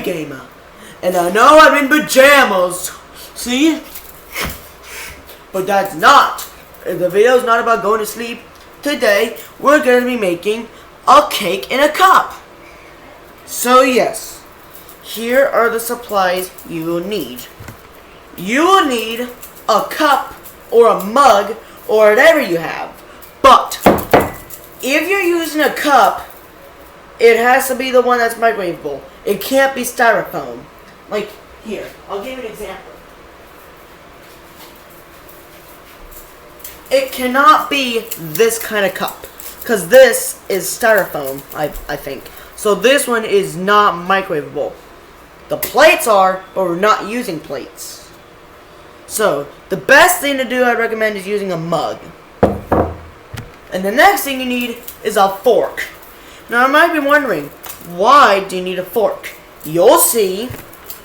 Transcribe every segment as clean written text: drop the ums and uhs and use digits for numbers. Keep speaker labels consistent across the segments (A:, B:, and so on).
A: gamer. And I know I'm in pajamas. See? But that's not. The video's not about going to sleep. Today, we're going to be making a cake in a cup. So yes, here are the supplies you will need. You will need a cup or a mug or whatever you have. But if you're using a cup, it has to be the one that's microwavable. It can't be styrofoam. Like here, I'll give you an example. It cannot be this kind of cup, because this is styrofoam, I think. So this one is not microwavable. The plates are, but we're not using plates. So the best thing to do, I recommend, is using a mug. And the next thing you need is a fork. Now you might be wondering, why do you need a fork? You'll see,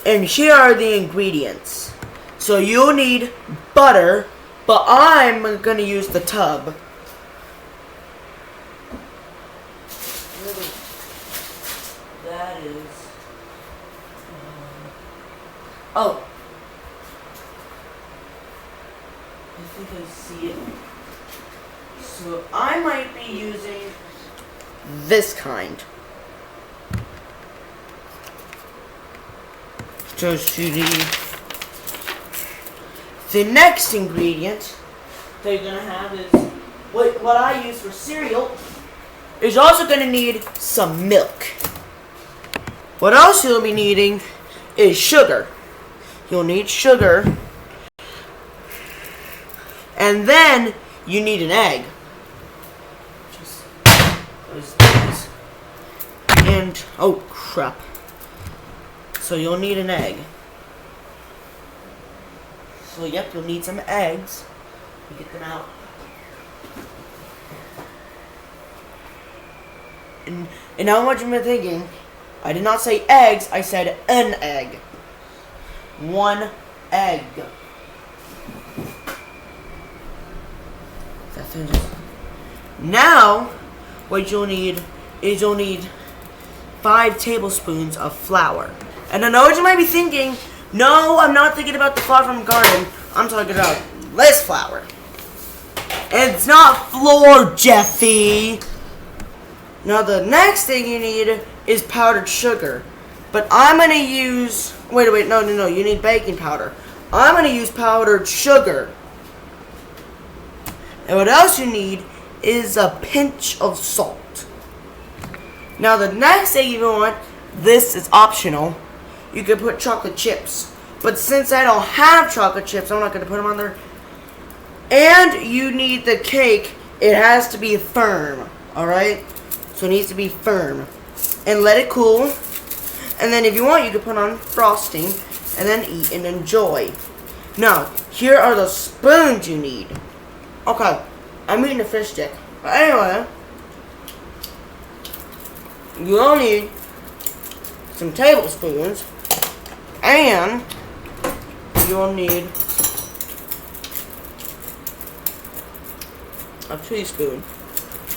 A: and here are the ingredients. So you'll need butter, but I'm going to use the tub. That is... oh. I think I see it. So I might be using this kind. Just to the next ingredient that you're gonna have is what I use for cereal. Is also gonna need some milk. What else you'll be needing is sugar. You'll need sugar, and then you need an egg. Just those. And oh crap! So you'll need an egg. So yep, you'll need some eggs. Get them out. And now what you've been thinking, I did not say eggs, I said an egg. One egg. Now, what you'll need is 5 tablespoons of flour. And I know what you might be thinking, no, I'm not thinking about the flour from the garden. I'm talking about this flour. It's not flour, Jeffy. Now the next thing you need is powdered sugar. But I'm going to use... Wait, no. You need baking powder. I'm going to use powdered sugar. And what else you need is a pinch of salt. Now the next thing you want, this is optional. You can put chocolate chips. But since I don't have chocolate chips, I'm not going to put them on there. And you need the cake. It has to be firm. Alright? So it needs to be firm. And let it cool. And then if you want, you can put on frosting. And then eat and enjoy. Now, here are the spoons you need. Okay. I'm eating a fish stick. But anyway. You'll need some tablespoons. And you'll need a teaspoon.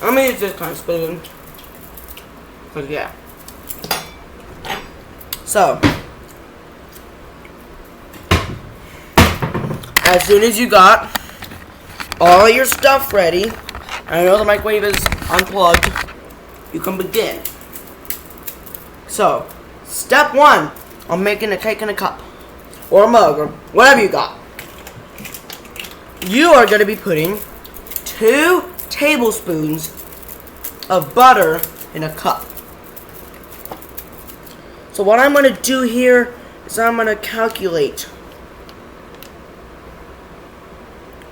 A: I'm gonna use this kind of spoon. Cause yeah. So as soon as you got all your stuff ready, I know the microwave is unplugged, you can begin. So step 1 on making a cake in a cup or a mug or whatever you got. You are going to be putting 2 tablespoons of butter in a cup. So what I'm going to do here is I'm going to calculate.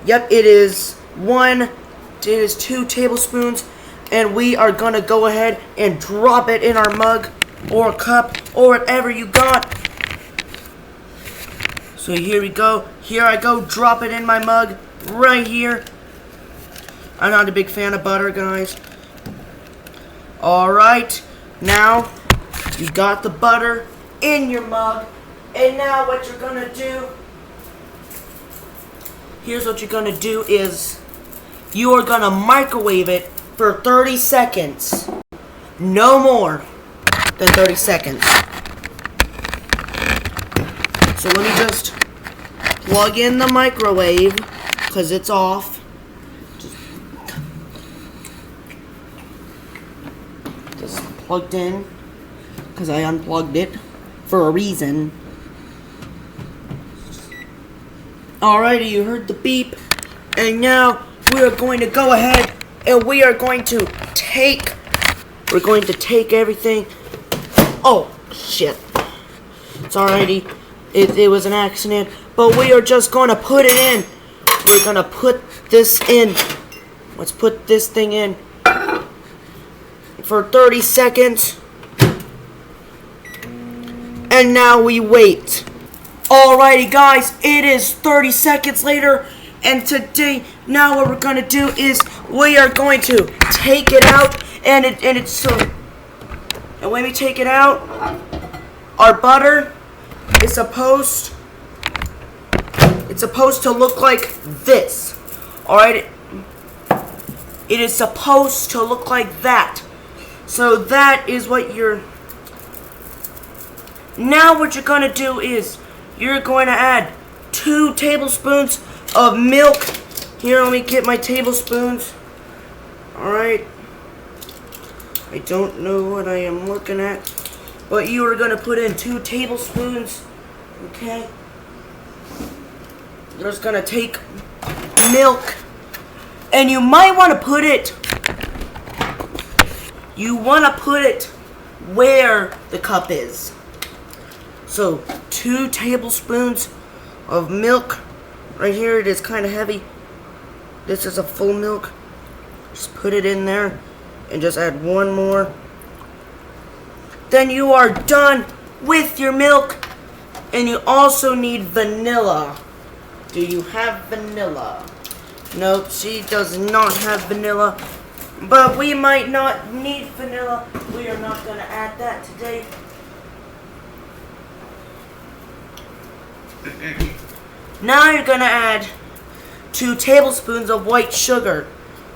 A: Yep, it is 2 tablespoons, and we are going to go ahead and drop it in our mug or a cup or whatever you got. So here we go. Here I go. Drop it in my mug right here. I'm not a big fan of butter, guys. Alright. Now, you got the butter in your mug. And now what you're going to do. Here's what you're going to do is you are going to microwave it for 30 seconds. No more than 30 seconds. So let me just plug in the microwave, because it's off. Just plugged in, because I unplugged it for a reason. Alrighty, you heard the beep. And now we are going to go ahead and we are going to take everything. Oh, shit. It's alrighty. It was an accident. But we are just going to put it in. We're going to put this in. Let's put this thing in for 30 seconds. And now we wait. Alrighty, guys. It is 30 seconds later. And today, now what we're going to do is we are going to take it out. And when we take it out, our butter is supposed to look like this. Alright? It is supposed to look like that. So that is what you're... Now what you're going to do is you're going to add 2 tablespoons of milk. Here, let me get my tablespoons. Alright. I don't know what I am looking at. But you are going to put in 2 tablespoons. Okay. You're just going to take milk. And you might want to put it... You want to put it where the cup is. So, 2 tablespoons of milk. Right here, it is kind of heavy. This is a full milk. Just put it in there. And just add 1 more. Then you are done with your milk. And you also need vanilla. Do you have vanilla? Nope, she does not have vanilla. But we might not need vanilla. We are not going to add that today. Now you're going to add 2 tablespoons of white sugar.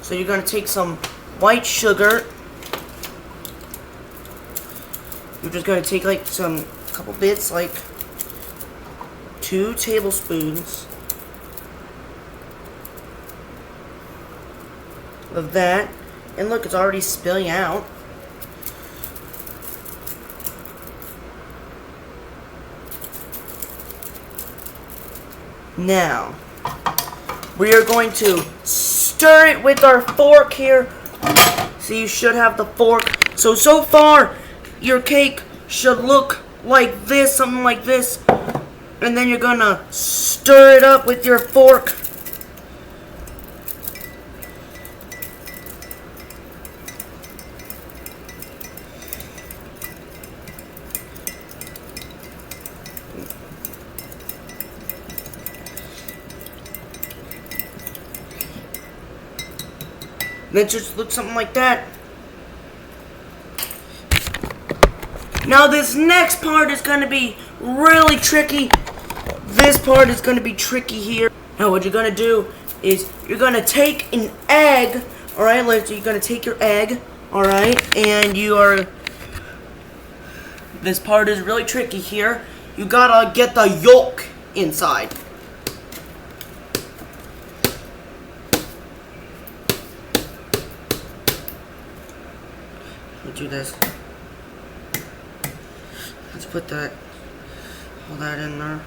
A: So you're going to take some white sugar. You're just going to take like a couple bits, like 2 tablespoons of that. And look, it's already spilling out. Now, we are going to stir it with our fork here. So you should have the fork. So far, your cake should look like this, something like this. And then you're gonna stir it up with your fork. Then just look something like that. Now this next part is going to be really tricky. This part is going to be tricky here. Now what you're going to do is you're going to take an egg. Alright, you're going to take your egg. Alright, and you are... This part is really tricky here. You gotta get the yolk inside. Do this. Let's put that, all that in there.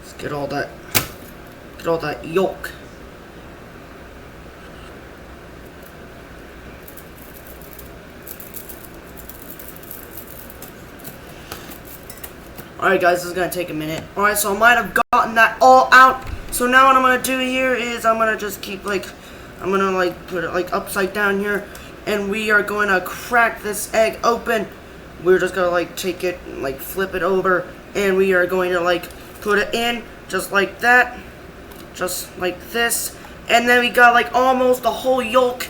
A: Let's get all that yolk. Alright guys, this is gonna take a minute. Alright, so I might have gotten that all out. So now what I'm gonna do here is I'm gonna just keep I'm gonna put it upside down here, and we are going to crack this egg open. We're just gonna take it, flip it over, and we are going to put it in just like that, just like this, and then we got almost the whole yolk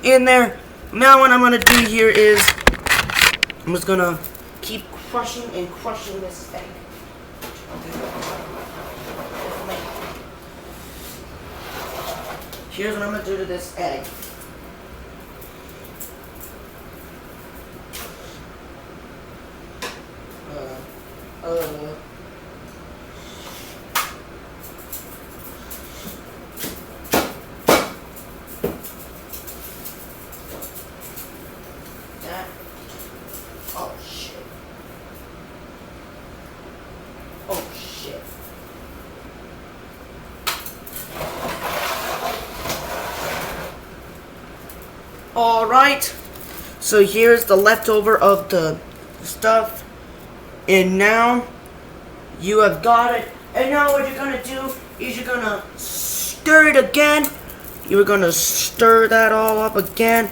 A: in there. Now what I'm gonna do here is I'm just gonna keep crushing and crushing this egg. Here's what I'm going to do to this egg. Alright, so here's the leftover of the stuff. And now you have got it. And now what you're gonna do is you're gonna stir it again. You're gonna stir that all up again.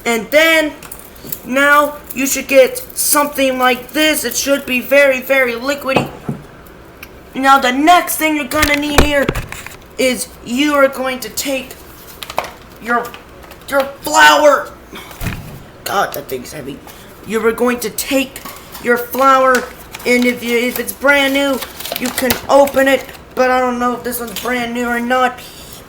A: And then, now you should get something like this. It should be very, very liquidy. Now the next thing you're gonna need here is you are going to take your flour. God, that thing's heavy. You are going to take your flour, and if it's brand new, you can open it. But I don't know if this one's brand new or not.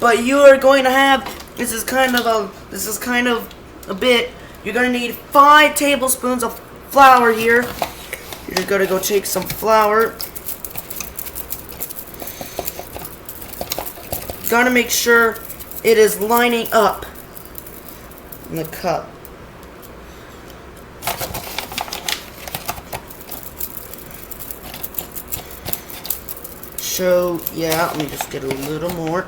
A: But you are going to have this is kind of a bit. You're gonna need 5 tablespoons of flour here. You're just gonna go take some flour. Gotta make sure it is lining up in the cup. So yeah, let me just get a little more.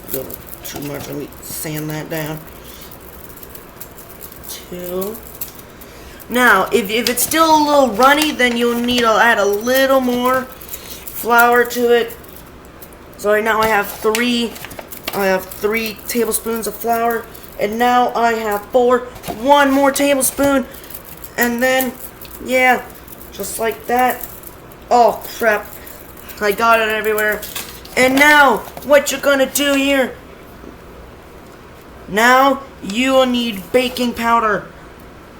A: A little too much. Let me sand that down. 2. Now, if it's still a little runny, then you'll need to add a little more flour to it. So right now I have 3 tablespoons of flour, and now I have 4. 1 more tablespoon, and then yeah, just like that. Oh crap! I got it everywhere. And now what you're gonna do here? Now you will need baking powder.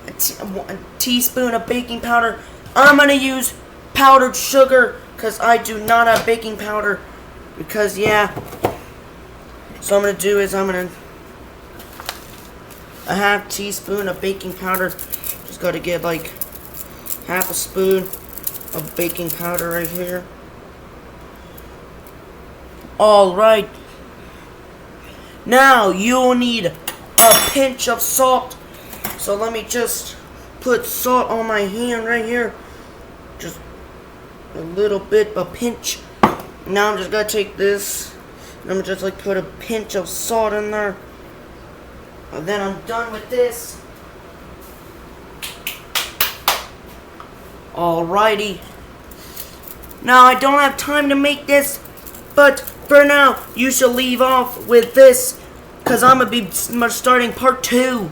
A: A teaspoon of baking powder. I'm gonna use powdered sugar because I do not have baking powder. Because yeah. So I'm gonna do is a half teaspoon of baking powder. Just gotta get like half a spoon of baking powder right here. Alright. Now you will need a pinch of salt. So let me just put salt on my hand right here. Just a little bit, a pinch. Now I'm just gonna take this. And I'm just like put a pinch of salt in there. And then I'm done with this. Alrighty. Now I don't have time to make this, but for now you should leave off with this, because I'm gonna be starting part 2.